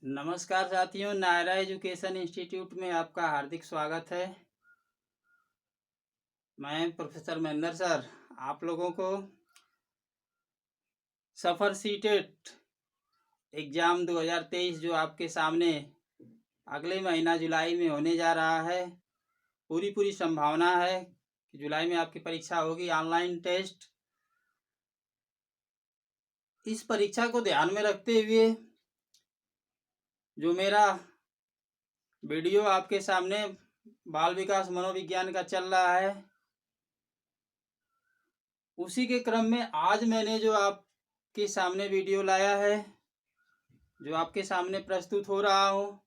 नमस्कार साथियों, Naira education institute में आपका हार्दिक स्वागत है। मैं प्रोफेसर महेंद्र सर आप लोगों को सफर सीटेट एग्ज़ाम 2023 जो आपके सामने अगले महीना जुलाई में होने जा रहा है, पूरी संभावना है कि जुलाई में आपकी परीक्षा होगी, ऑनलाइन टेस्ट। इस परीक्षा को ध्यान में रखते हुए जो मेरा वीडियो आपके सामने बाल विकास मनोविज्ञान का चल रहा है, उसी के क्रम में आज मैंने जो आपके सामने वीडियो लाया है, जो आपके सामने प्रस्तुत हो रहा हो,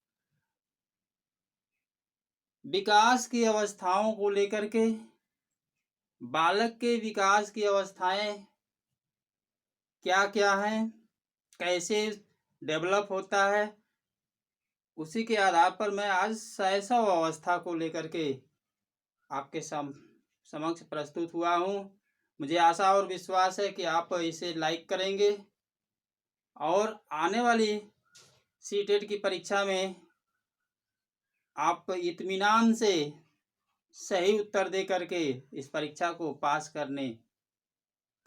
विकास की अवस्थाओं को लेकर के, बालक के विकास की अवस्थाएं क्या क्या हैं, कैसे डेवलप होता है, उसी के आधार पर मैं आज शैशव अवस्था को लेकर के आपके समक्ष प्रस्तुत हुआ हूँ। मुझे आशा और विश्वास है कि आप इसे लाइक करेंगे और आने वाली सीटेट की परीक्षा में आप इत्मीनान से सही उत्तर दे करके इस परीक्षा को पास करने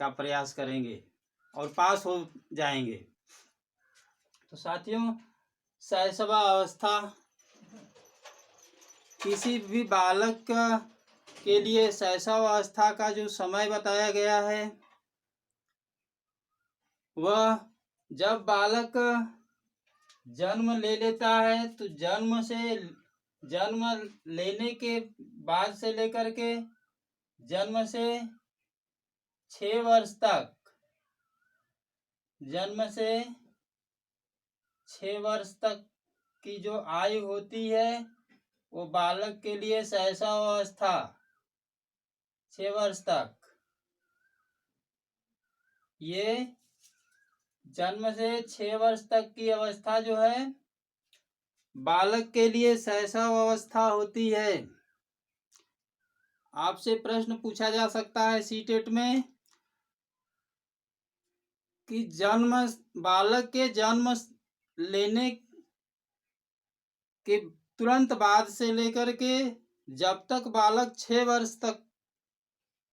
का प्रयास करेंगे और पास हो जाएंगे। तो साथियों, शैशव अवस्था किसी भी बालक के लिए शैशव अवस्था का जो समय बताया गया है, वह जब बालक जन्म ले लेता है तो जन्म लेने के बाद से लेकर के जन्म से 6 वर्ष तक, जन्म से 6 वर्ष तक की जो आयु होती है वो बालक के लिए शैशव अवस्था 6 वर्ष तक, ये जन्म से 6 वर्ष तक की अवस्था जो है बालक के लिए शैशव अवस्था होती है। आपसे प्रश्न पूछा जा सकता है सीटेट में कि बालक के जन्म लेने के तुरंत बाद से लेकर के जब तक बालक 6 वर्ष तक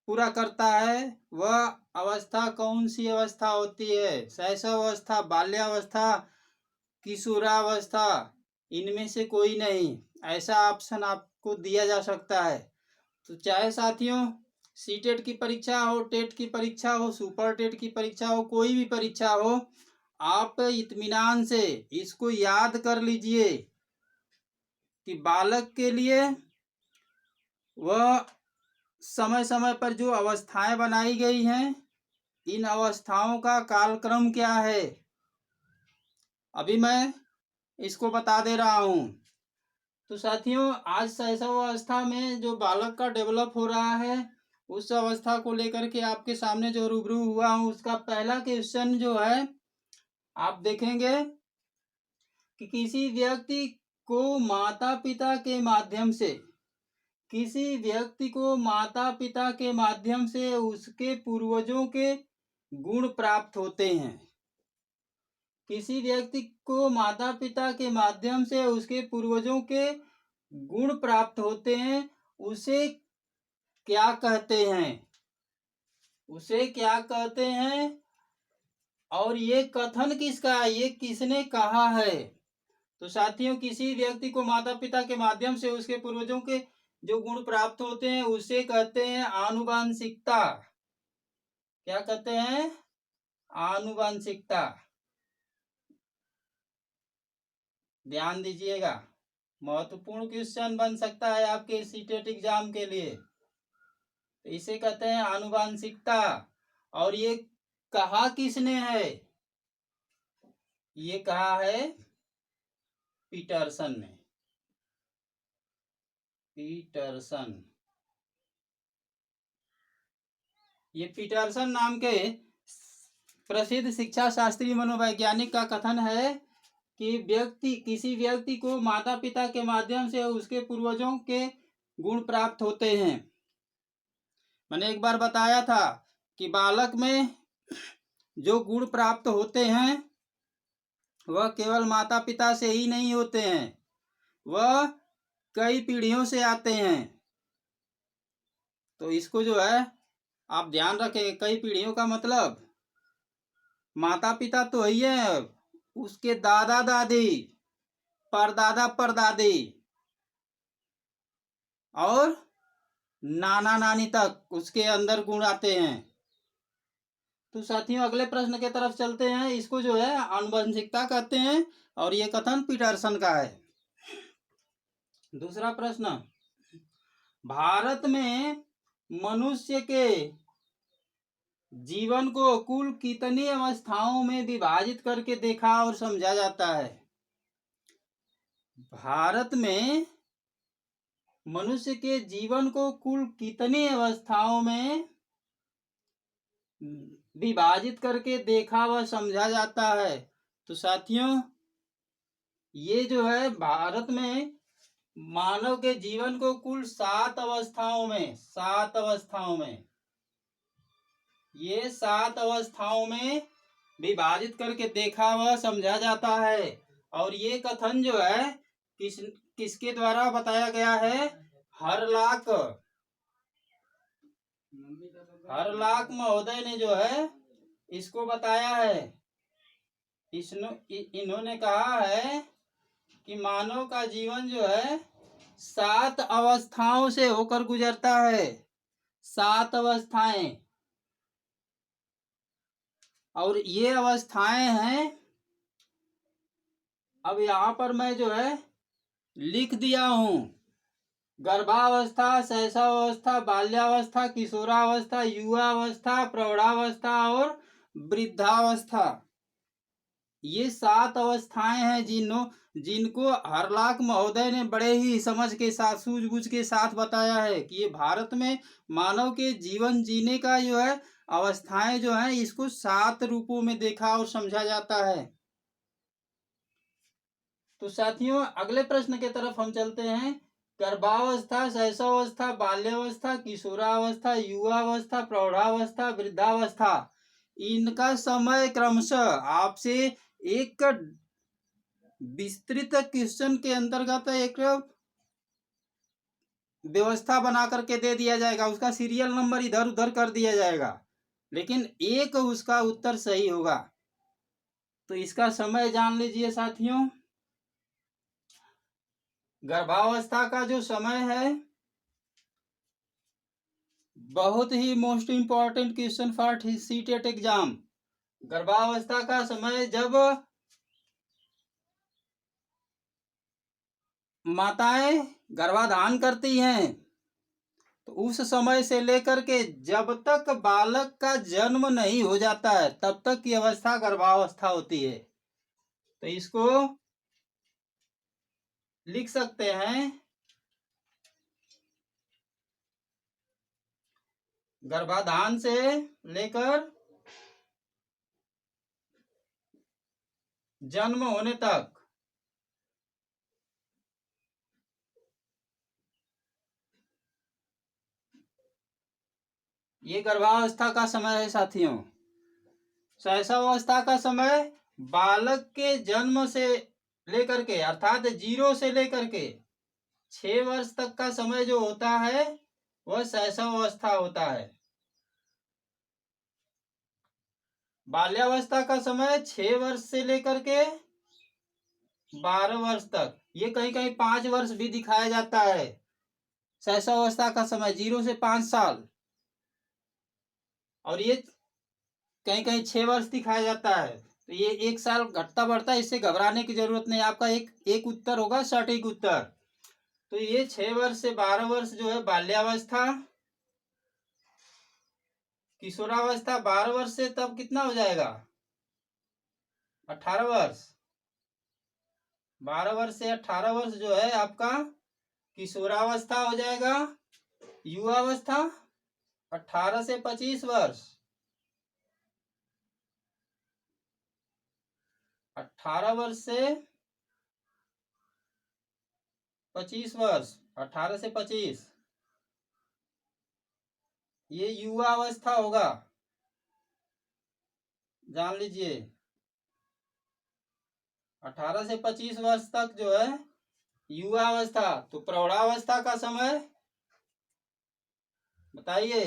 पूरा करता है, वह अवस्था कौन सी अवस्था होती है? शैशव अवस्था, बाल्यावस्था, किशोरावस्था, इनमें से कोई नहीं। ऐसा ऑप्शन आपको दिया जा सकता है। तो चाहे साथियों सीटेट की परीक्षा हो, टेट की परीक्षा हो, सुपर टेट की परीक्षा हो, कोई भी परीक्षा हो, आप इत्मीनान से इसको याद कर लीजिए कि बालक के लिए वह समय समय पर जो अवस्थाएं बनाई गई हैं, इन अवस्थाओं का कालक्रम क्या है, अभी मैं इसको बता दे रहा हूं। तो साथियों, आज शैशव अवस्था में जो बालक का डेवलप हो रहा है, उस अवस्था को लेकर के आपके सामने जो रूबरू हुआ हूं, उसका पहला क्वेश्चन जो है आप देखेंगे कि किसी व्यक्ति को माता पिता के माध्यम से उसके पूर्वजों के गुण प्राप्त होते हैं। किसी व्यक्ति को माता पिता के माध्यम से उसके पूर्वजों के गुण प्राप्त होते हैं, उसे क्या कहते हैं? और ये कथन किसका है, ये किसने कहा है? तो साथियों, किसी व्यक्ति को माता पिता के माध्यम से उसके पूर्वजों के जो गुण प्राप्त होते हैं, उसे कहते हैं आनुवांशिकता। क्या कहते हैं? आनुवांशिकता। ध्यान दीजिएगा, महत्वपूर्ण क्वेश्चन बन सकता है आपके सीटेट एग्जाम के लिए। तो इसे कहते हैं आनुवांशिकता। और ये कहा किसने है? ये कहा है पीटरसन ने। ये पीटरसन नाम के प्रसिद्ध शिक्षा शास्त्री मनोवैज्ञानिक का कथन है कि किसी व्यक्ति को माता पिता के माध्यम से उसके पूर्वजों के गुण प्राप्त होते हैं। मैंने एक बार बताया था कि बालक में जो गुण प्राप्त होते हैं वह केवल माता पिता से ही नहीं होते हैं, वह कई पीढ़ियों से आते हैं। तो इसको जो है आप ध्यान रखें, कई पीढ़ियों का मतलब माता पिता तो ही है, उसके दादा दादी, परदादा परदादी और नाना नानी तक उसके अंदर गुण आते हैं। तो साथियों अगले प्रश्न के तरफ चलते हैं। इसको जो है आनुवंशिकता कहते हैं और ये कथन पीटरसन का है। दूसरा प्रश्न, भारत में मनुष्य के जीवन को कुल कितनी अवस्थाओं में विभाजित करके देखा और समझा जाता है? भारत में मनुष्य के जीवन को कुल कितनी अवस्थाओं में विभाजित करके देखा व समझा जाता है? तो साथियों ये जो है भारत में मानव के जीवन को कुल 7 अवस्थाओं में ये 7 अवस्थाओं में विभाजित करके देखा व समझा जाता है। और ये कथन जो है किसके द्वारा बताया गया है? हरलाक महोदय ने जो है इसको बताया है। इन्होंने कहा है कि मानव का जीवन जो है 7 अवस्थाओं से होकर गुजरता है। 7 अवस्थाएं, और ये अवस्थाएं हैं, अब यहाँ पर मैं जो है लिख दिया हूं। गर्भावस्था, शैशवावस्था, बाल्यावस्था, किशोरावस्था, युवावस्था, प्रौढ़ावस्था और वृद्धावस्था। ये 7 अवस्थाएं हैं जिनको हरलाक महोदय ने बड़े ही समझ के साथ, सूझबूझ के साथ बताया है कि ये भारत में मानव के जीवन जीने का जो है अवस्थाएं जो हैं इसको 7 रूपों में देखा और समझा जाता है। तो साथियों अगले प्रश्न के तरफ हम चलते हैं। गर्भावस्था, शैशवावस्था, बाल्यावस्था, किशोरावस्था, युवावस्था, प्रौढ़ावस्था, वृद्धावस्था, इनका समय क्रमशः आपसे एक विस्तृत क्वेश्चन के अंतर्गत एक व्यवस्था बना करके दे दिया जाएगा। उसका सीरियल नंबर इधर उधर कर दिया जाएगा, लेकिन एक उसका उत्तर सही होगा। तो इसका समय जान लीजिए साथियों। गर्भावस्था का जो समय है, बहुत ही most important question for CTET exam. गर्भावस्था का समय जब माताएं गर्भाधान करती हैं, तो उस समय से लेकर के जब तक बालक का जन्म नहीं हो जाता है तब तक की अवस्था गर्भावस्था होती है। तो इसको लिख सकते हैं, गर्भाधान से लेकर जन्म होने तक ये गर्भावस्था का समय है साथियों। शैशवावस्था का समय बालक के जन्म से लेकर के अर्थात 0 से लेकर के 6 वर्ष तक का समय जो होता है वह शैशवावस्था होता है। बाल्यावस्था का समय 6 वर्ष से लेकर के 12 वर्ष तक, ये कहीं कहीं 5 वर्ष भी दिखाया जाता है। शैशवावस्था का समय 0 से 5 साल, और ये कहीं कहीं 6 वर्ष दिखाया जाता है। तो ये 1 साल घटता बढ़ता है, इससे घबराने की जरूरत नहीं। आपका एक उत्तर होगा सटीक उत्तर। तो ये 6 वर्ष से 12 वर्ष जो है बाल्यावस्था। किशोरावस्था 12 वर्ष से तब कितना हो जाएगा? 18 वर्ष। 12 वर्ष से 18 वर्ष जो है आपका किशोरावस्था हो जाएगा। युवावस्था 18 से 25 वर्ष। 18 वर्ष से 25 वर्ष, 18 से 25 ये युवा अवस्था होगा, जान लीजिए। 18 से 25 वर्ष तक जो है युवा अवस्था। तो प्रौढ़ावस्था का समय बताइए,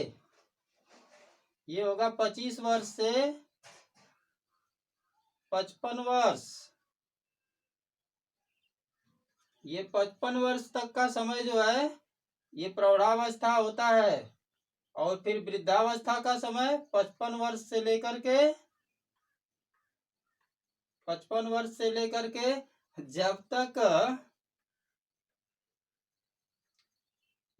ये होगा 25 वर्ष से 55 वर्ष। ये 55 वर्ष तक का समय जो है ये प्रौढ़ावस्था होता है। और फिर वृद्धावस्था का समय 55 वर्ष से लेकर के 55 वर्ष से लेकर के जब तक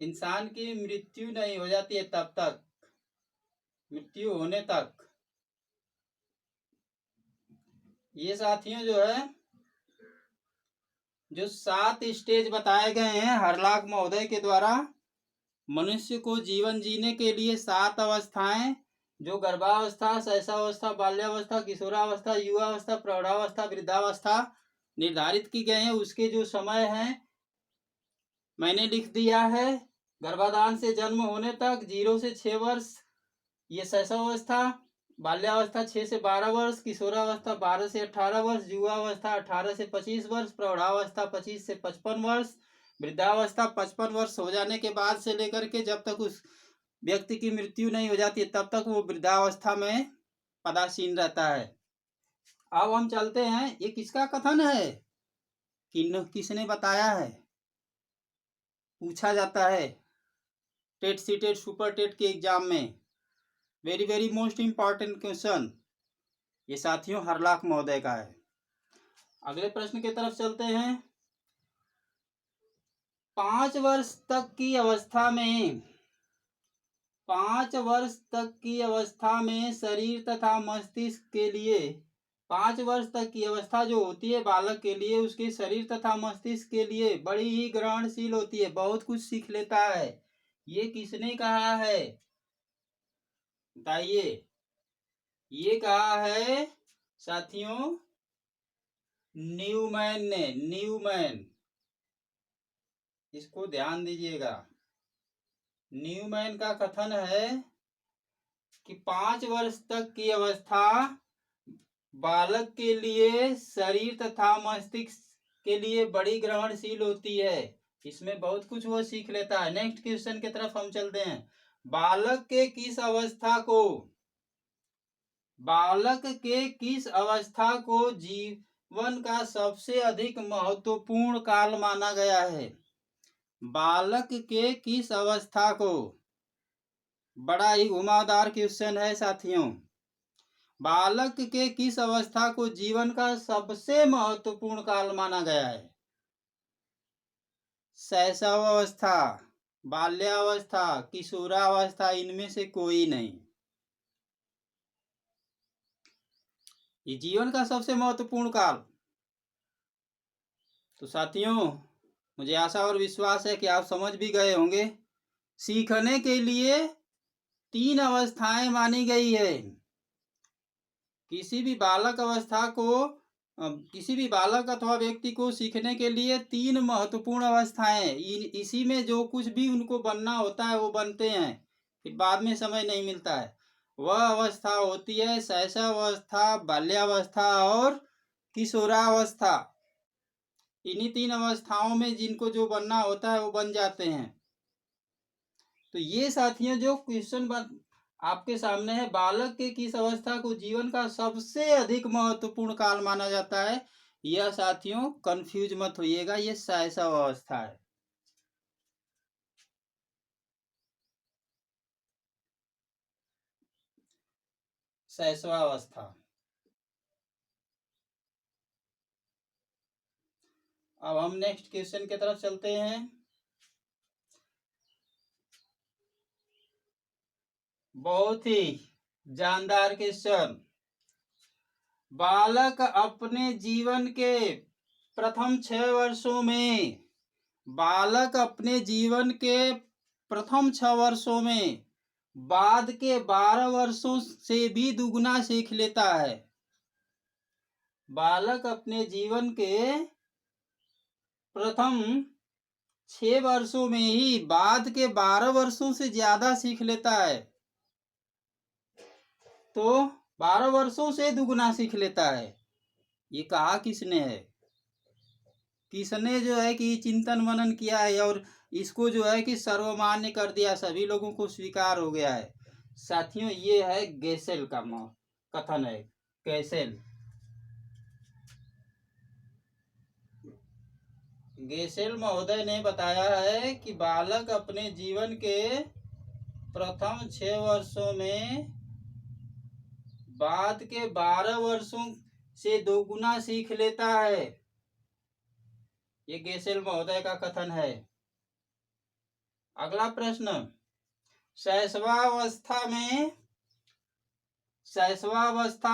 इंसान की मृत्यु नहीं हो जाती है तब तक, मृत्यु होने तक। ये साथियों जो है जो 7 स्टेज बताए गए हैं हरलाख महोदय के द्वारा, मनुष्य को जीवन जीने के लिए 7 अवस्थाएं, जो गर्भावस्था, शैशवावस्था, बाल्यावस्था, किशोरावस्था, युवावस्था, प्रौढ़ावस्था, वृद्धावस्था निर्धारित की गए हैं। उसके जो समय हैं मैंने लिख दिया है। गर्भाधान से जन्म होने तक 0 से 6 वर्ष ये शैशवावस्था, बाल्यावस्था 6 से 12 वर्ष, किशोरावस्था 12 से 18 वर्ष, युवावस्था 18 से 25 वर्ष, प्रौढ़ावस्था 25 से 55 वर्ष, वृद्धावस्था 55 वर्ष हो जाने के बाद से लेकर के जब तक उस व्यक्ति की मृत्यु नहीं हो जाती तब तक वो वृद्धावस्था में पदासीन रहता है। अब हम चलते हैं, ये किसका कथन है, किसने बताया है, पूछा जाता है टेट सीटेट सुपर टेट के एग्जाम में, very very most important question. ये साथियों हरलाख महोदय का है। अगले प्रश्न की तरफ चलते हैं। 5 वर्ष तक की अवस्था में 5 वर्ष तक की अवस्था में शरीर तथा मस्तिष्क के लिए 5 वर्ष तक की अवस्था जो होती है बालक के लिए, उसके शरीर तथा मस्तिष्क के लिए बड़ी ही ग्रहणशील होती है, बहुत कुछ सीख लेता है। ये किसने कहा है बताइए, ये कहा है साथियों न्यूमैन ने, न्यूमैन, इसको ध्यान दीजिएगा। न्यूमैन का कथन है कि 5 वर्ष तक की अवस्था बालक के लिए शरीर तथा मस्तिष्क के लिए बड़ी ग्रहणशील होती है, इसमें बहुत कुछ वो सीख लेता है। नेक्स्ट क्वेश्चन की तरफ हम चलते हैं। बालक के किस अवस्था को जीवन का सबसे अधिक महत्वपूर्ण काल माना गया है? बालक के किस अवस्था को, बड़ा ही घुमावदार क्वेश्चन है साथियों। बालक के किस अवस्था को जीवन का सबसे महत्वपूर्ण काल माना गया है? शैशवावस्था, बाल्यावस्था, किशोरावस्था, इनमें से कोई नहीं। ये जीवन का सबसे महत्वपूर्ण काल। तो साथियों मुझे आशा और विश्वास है कि आप समझ भी गए होंगे। सीखने के लिए 3 अवस्थाएं मानी गई है। किसी भी बालक अथवा व्यक्ति को सीखने के लिए 3 महत्वपूर्ण अवस्थाएं, इसी में जो कुछ भी उनको बनना होता है वो बनते हैं, फिर बाद में समय नहीं मिलता है। वह अवस्था होती है शैशवावस्था, बाल्यावस्था और किशोरावस्था। इन्हीं 3 अवस्थाओं में जिनको जो बनना होता है वो बन जाते हैं। तो ये साथियों जो क्वेश्चन आपके सामने है, बालक के किस अवस्था को जीवन का सबसे अधिक महत्वपूर्ण काल माना जाता है, यह साथियों कंफ्यूज मत होइएगा, ये शैशव अवस्था है। शैशवावस्था। अब हम नेक्स्ट क्वेश्चन की तरफ चलते हैं। बहुत ही जानदार क्वेश्चन। बालक अपने जीवन के प्रथम 6 वर्षों में, बालक अपने जीवन के प्रथम 6 वर्षों में बाद के 12 वर्षों से भी दुगना सीख लेता है। बालक अपने जीवन के प्रथम 6 वर्षों में ही बाद के 12 वर्षों से ज्यादा सीख लेता है। तो 12 वर्षों से दुगना सीख लेता है, ये कहा किसने है? किसने जो है कि चिंतन मनन किया है और इसको जो है कि सर्वमान्य कर दिया, सभी लोगों को स्वीकार हो गया है। साथियों, ये है गेसेल का कथन है। गेसेल गेसेल महोदय ने बताया है कि बालक अपने जीवन के प्रथम 6 वर्षों में बाद के 12 वर्षों से दोगुना सीख लेता है। ये गेसेल महोदय का कथन है। अगला प्रश्न, शैशवावस्था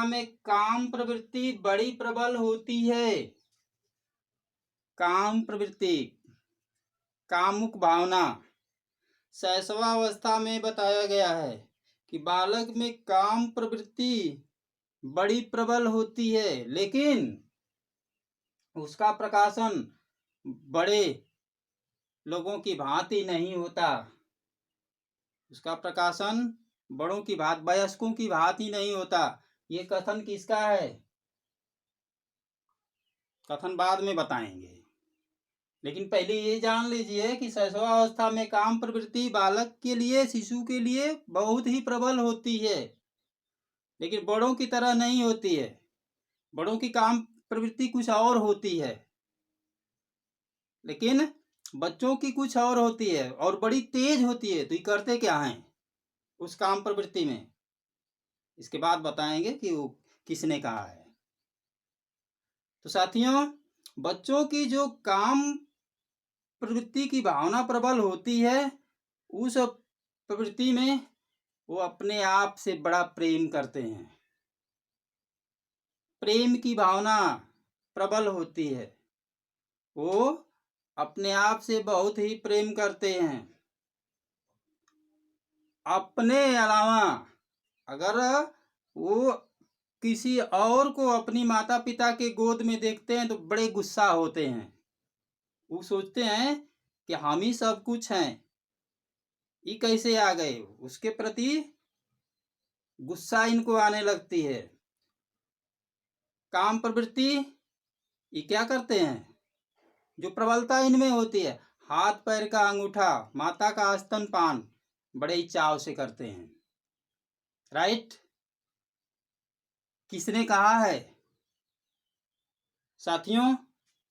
में काम प्रवृत्ति बड़ी प्रबल होती है। काम प्रवृत्ति, कामुक भावना शैशवावस्था में बताया गया है कि बालक में काम प्रवृत्ति बड़ी प्रबल होती है, लेकिन उसका प्रकाशन बड़े लोगों की भांति नहीं होता। उसका प्रकाशन बड़ों की भांति, वयस्कों की भांति नहीं होता। ये कथन किसका है? कथन बाद में बताएंगे, लेकिन पहले ये जान लीजिए कि शैशवावस्था में काम प्रवृत्ति बालक के लिए, शिशु के लिए बहुत ही प्रबल होती है, लेकिन बड़ों की तरह नहीं होती है। बड़ों की काम प्रवृत्ति कुछ और होती है, लेकिन बच्चों की कुछ और होती है और बड़ी तेज होती है। तो ये करते क्या हैं उस काम प्रवृत्ति में, इसके बाद बताएंगे कि वो किसने कहा है। तो साथियों, बच्चों की जो काम प्रवृत्ति की भावना प्रबल होती है, उस प्रवृत्ति में वो अपने आप से बड़ा प्रेम करते हैं। प्रेम की भावना प्रबल होती है, वो अपने आप से बहुत ही प्रेम करते हैं। अपने अलावा अगर वो किसी और को अपनी माता पिता के गोद में देखते हैं तो बड़े गुस्सा होते हैं। वो सोचते हैं कि हम ही सब कुछ हैं, ये कैसे आ गए। उसके प्रति गुस्सा इनको आने लगती है। काम प्रवृत्ति ये क्या करते हैं, जो प्रबलता इनमें होती है, हाथ पैर का अंगूठा, माता का स्तनपान बड़े ही चाव से करते हैं। राइट? किसने कहा है साथियों?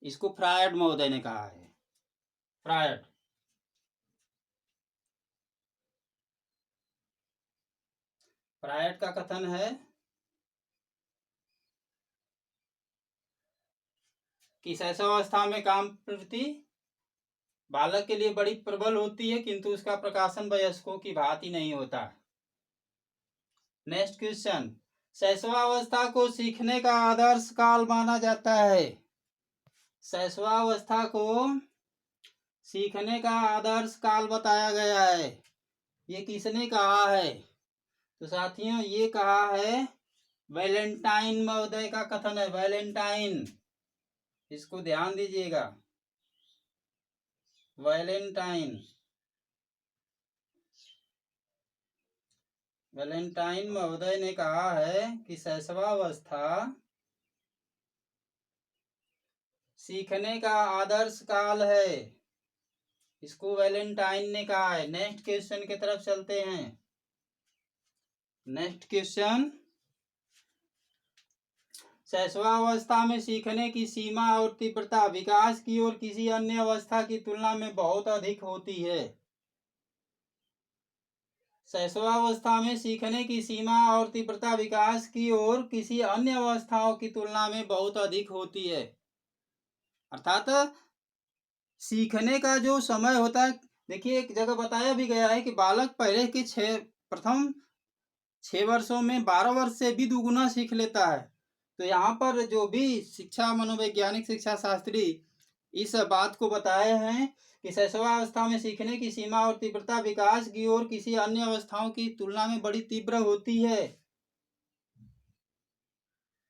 इसको फ्रायड महोदय ने कहा है। फ्रायड। फ्रायड का कथन है कि शैशवावस्था में काम प्रवृत्ति बालक के लिए बड़ी प्रबल होती है, किंतु उसका प्रकाशन वयस्कों की भांति नहीं होता। नेक्स्ट क्वेश्चन, शैशवावस्था को सीखने का आदर्श काल माना जाता है। शैशवावस्था को सीखने का आदर्श काल बताया गया है। ये किसने कहा है? तो साथियों, ये कहा है वैलेंटाइन महोदय का कथन है। वैलेंटाइन, इसको ध्यान दीजिएगा। वैलेंटाइन महोदय ने कहा है कि शैशवावस्था सीखने का आदर्श काल है। इसको वैलेंटाइन ने कहा है। नेक्स्ट क्वेश्चन की तरफ चलते हैं। नेक्स्ट क्वेश्चन, शैशवावस्था में सीखने की सीमा और तीव्रता विकास की ओर किसी अन्य अवस्था की तुलना में बहुत अधिक होती है। शैशवावस्था में सीखने की सीमा और तीव्रता विकास की ओर किसी अन्य अवस्थाओं की तुलना में बहुत अधिक होती है। अर्थात सीखने का जो समय होता है, देखिए एक जगह बताया भी गया है कि बालक पहले के प्रथम 6 वर्षों में 12 वर्ष से भी दुगुना सीख लेता है। तो यहाँ पर जो भी शिक्षा मनोवैज्ञानिक शिक्षा शास्त्री इस बात को बताए हैं कि शैशवावस्था में सीखने की सीमा और तीव्रता विकास की ओर किसी अन्य अवस्थाओं की तुलना में बड़ी तीव्र होती है।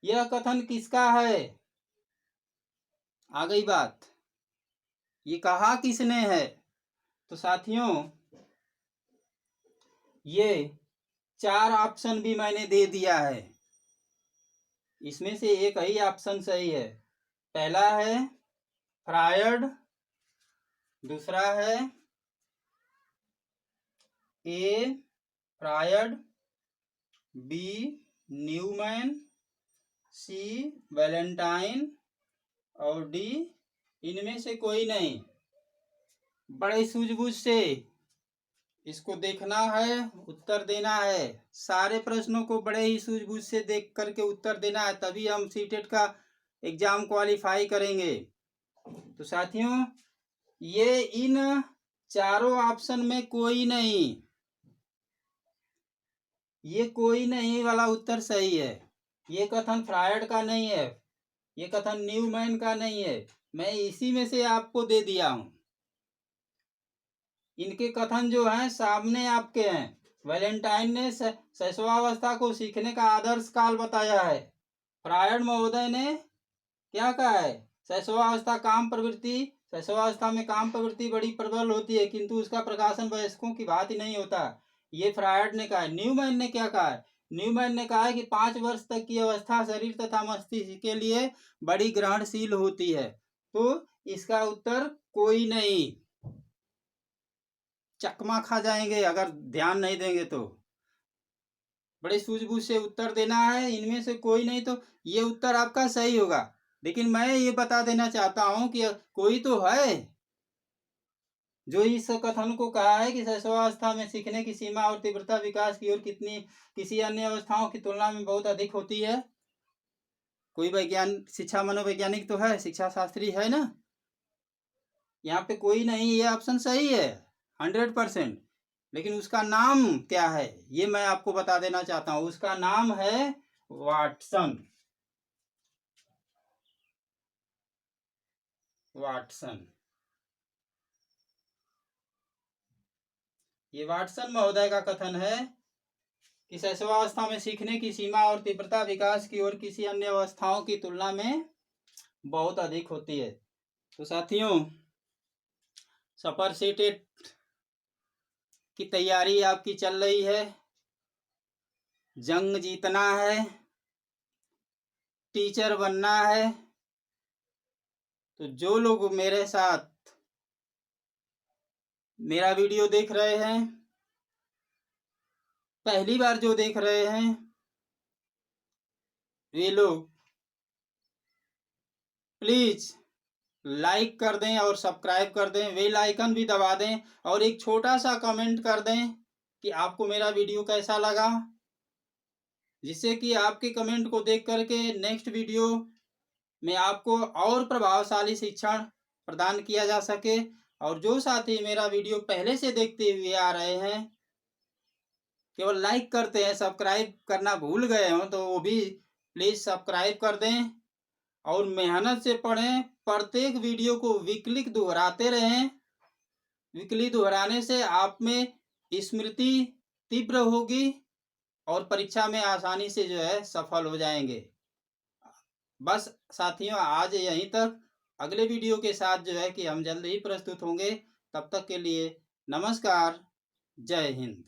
यह कथन किसका है? आ गई बात। ये कहा किसने है? तो साथियों, ये 4 ऑप्शन भी मैंने दे दिया है, इसमें से एक ही ऑप्शन सही है। पहला है फ्रायड, दूसरा है ए फ्रायड, बी न्यूमैन, सी वैलेंटाइन और डी इनमें से कोई नहीं। बड़े सूझबूझ से इसको देखना है, उत्तर देना है। सारे प्रश्नों को बड़े ही सूझबूझ से देख करके उत्तर देना है, तभी हम सीटेट का एग्जाम क्वालिफाई करेंगे। तो साथियों, ये इन चारों ऑप्शन में कोई नहीं, ये कोई नहीं वाला उत्तर सही है। ये कथन फ्रायड का नहीं है, ये कथन न्यूमैन का नहीं है, मैं इसी में से आपको दे दिया हूं। इनके कथन जो हैं सामने आपके हैं। वैलेंटाइन ने शैशवावस्था को सीखने का आदर्श काल बताया है। फ्रायड महोदय ने क्या कहा है? शैशवावस्था में काम प्रवृत्ति बड़ी प्रबल होती है, किंतु उसका प्रकाशन वयस्कों की भांति नहीं होता। ये फ्रायड ने कहा है। न्यूमैन ने क्या कहा है? न्यूमैन ने कहा है कि 5 वर्ष तक की अवस्था शरीर तथा मस्तिष्क के लिए बड़ी ग्रहणशील होती है। तो इसका उत्तर कोई नहीं। चकमा खा जाएंगे अगर ध्यान नहीं देंगे तो। बड़े सूझबूझ से उत्तर देना है, इनमें से कोई नहीं, तो ये उत्तर आपका सही होगा। लेकिन मैं ये बता देना चाहता हूं कि कोई तो है जो इस कथन को कहा है कि शैशवावस्था में सीखने की सीमा और तीव्रता विकास की ओर किसी अन्य अवस्थाओं की तुलना में बहुत अधिक होती है। कोई शिक्षा मनोवैज्ञानिक तो है, शिक्षा शास्त्री है ना। यहाँ पे कोई नहीं, ये ऑप्शन सही है 100%। लेकिन उसका नाम क्या है ये मैं आपको बता देना चाहता हूं। उसका नाम है वाटसन। वाटसन, ये वाटसन महोदय का कथन है कि शैशवावस्था में सीखने की सीमा और तीव्रता विकास की ओर किसी अन्य अवस्थाओं की तुलना में बहुत अधिक होती है। तो साथियों, सुपर सीटेट की तैयारी आपकी चल रही है, जंग जीतना है, टीचर बनना है। तो जो लोग मेरे साथ मेरा वीडियो देख रहे हैं, पहली बार जो देख रहे हैं, वे लोग प्लीज लाइक कर दें और सब्सक्राइब कर दें, बेल आइकन भी दबा दें और एक छोटा सा कमेंट कर दें कि आपको मेरा वीडियो कैसा लगा, जिससे कि आपके कमेंट को देख करके नेक्स्ट वीडियो में आपको और प्रभावशाली शिक्षण प्रदान किया जा सके। और जो साथी मेरा वीडियो पहले से देखते हुए आ रहे हैं, केवल लाइक करते हैं, सब्सक्राइब करना भूल गए हो, तो वो भी प्लीज सब्सक्राइब कर दें और मेहनत से पढ़ें। प्रत्येक वीडियो को वीकली दोहराते रहें। वीकली दोहराने से आप में स्मृति तीव्र होगी और परीक्षा में आसानी से जो है सफल हो जाएंगे। बस साथियों, आज यहीं तक। अगले वीडियो के साथ जो है कि हम जल्द ही प्रस्तुत होंगे। तब तक के लिए नमस्कार, जय हिंद।